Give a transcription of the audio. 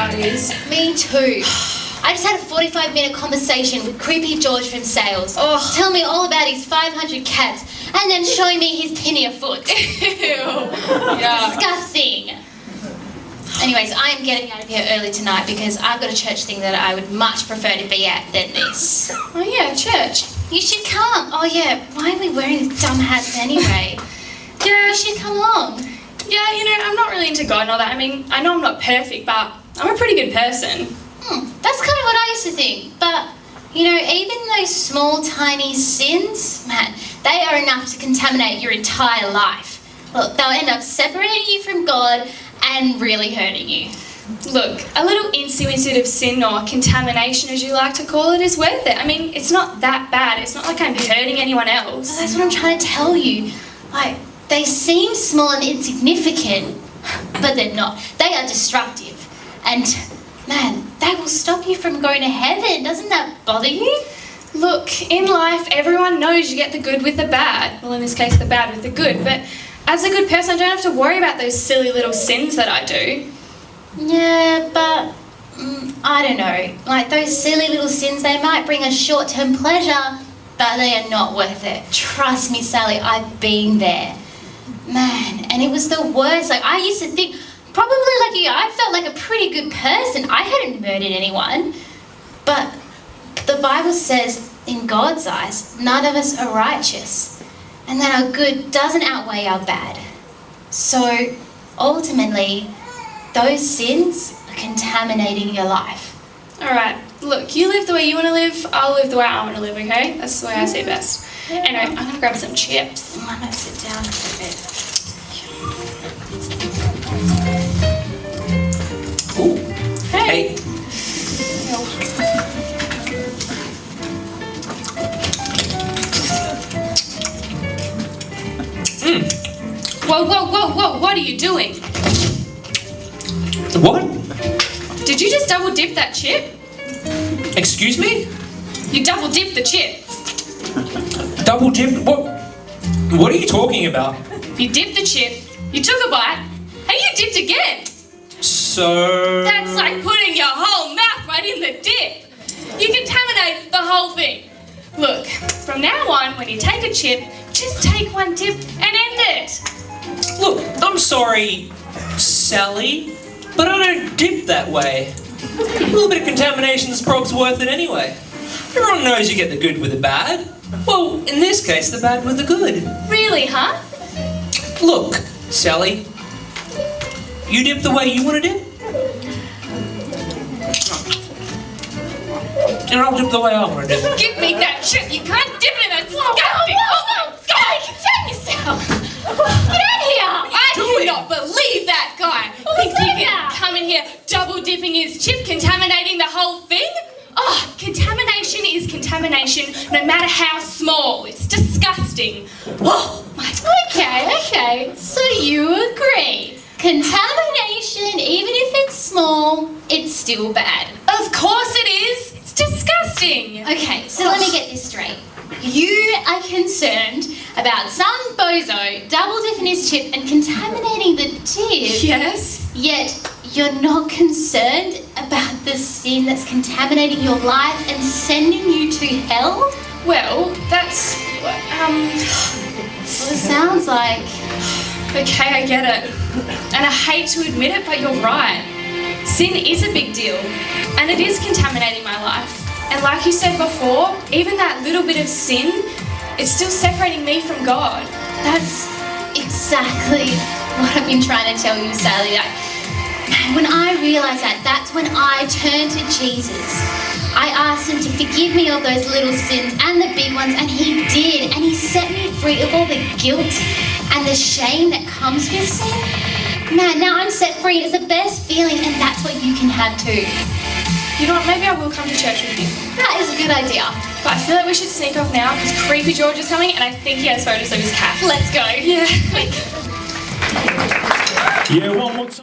parties. Me too. I just had a 45-minute conversation with creepy George from sales. Oh. Tell me all about his 500 cats and then showing me his tinea foot. Ew. Yeah. Disgusting. Anyways, I am getting out of here early tonight because I've got a church thing that I would much prefer to be at than this. Oh yeah, church. You should come. Oh yeah, why are we wearing these dumb hats anyway? Yeah. You should come along. Yeah, you know, I'm not really into God and all that. I mean, I know I'm not perfect, but I'm a pretty good person. That's kind of what I used to think. But, you know, even those small, tiny sins, man, they are enough to contaminate your entire life. Look, they'll end up separating you from God and really hurting you. Look, a little incident of sin or contamination, as you like to call it, is worth it. I mean, it's not that bad. It's not like I'm hurting anyone else. That's what I'm trying to tell you. Like, they seem small and insignificant, but they're not. They are destructive. And, man, they will stop you from going to heaven. Doesn't that bother you? Look, in life, everyone knows you get the good with the bad. Well, in this case, the bad with the good. But as a good person, I don't have to worry about those silly little sins that I do. Yeah, but I don't know. Like, those silly little sins, they might bring a short-term pleasure, but they are not worth it. Trust me, Sally, I've been there. Man, and it was the worst. Like, I used to think, probably like you, I felt like a pretty good person. I hadn't murdered anyone. But the Bible says, in God's eyes, none of us are righteous. And that our good doesn't outweigh our bad. So, ultimately, those sins are contaminating your life. Alright, look, you live the way you want to live, I'll live the way I want to live, okay? That's the way I see best. Yeah. Anyway, I'm going to grab some chips. I might sit down for a bit. Ooh. Hey. Whoa, what are you doing? What? Did you just double dip that chip? Excuse me? You double dipped the chip. Double dip? What are you talking about? You dipped the chip, you took a bite, and you dipped again. So... That's like putting your whole mouth right in the dip. You contaminate the whole thing. Look, from now on, when you take a chip, just take one dip and end it. Look, I'm sorry, Sally, but I don't dip that way. A little bit of contamination's prob's worth it anyway. Everyone knows you get the good with the bad. Well, in this case, the bad with the good. Really, huh? Look, Sally, you dip the way you want to dip, and I'll dip the way I want to dip. Give me that chip. You can't dip it in that disgusting. Oh, Sally, contain yourself. Get out of here. I cannot believe that guy. Thinks he can that? come in here double dipping his chip, contaminating the whole thing. Oh, contamination is contamination, no matter how small. It's disgusting. Oh my. Okay. So you agree. Contamination, even if it's small, it's still bad. Of course it is. It's disgusting. Okay, so let me get this straight. You are concerned about some bozo double dipping his chip and contaminating the dip. Yes. Yet you're not concerned about the sin that's contaminating your life and sending you to hell? Well, that's Well, it sounds like... okay, I get it. And I hate to admit it, but you're right. Sin is a big deal, and it is contaminating my life. And like you said before, even that little bit of sin, it's still separating me from God. That's exactly what I've been trying to tell you, Sally. When I realised that, that's when I turned to Jesus. I asked him to forgive me of those little sins and the big ones, and he did. And he set me free of all the guilt and the shame that comes with sin. Man, now I'm set free. It's the best feeling, and that's what you can have too. You know what, maybe I will come to church with you. That is a good idea. But I feel like we should sneak off now because Creepy George is coming and I think he has photos of his cat. Let's go. Yeah, quick. Yeah, one more time.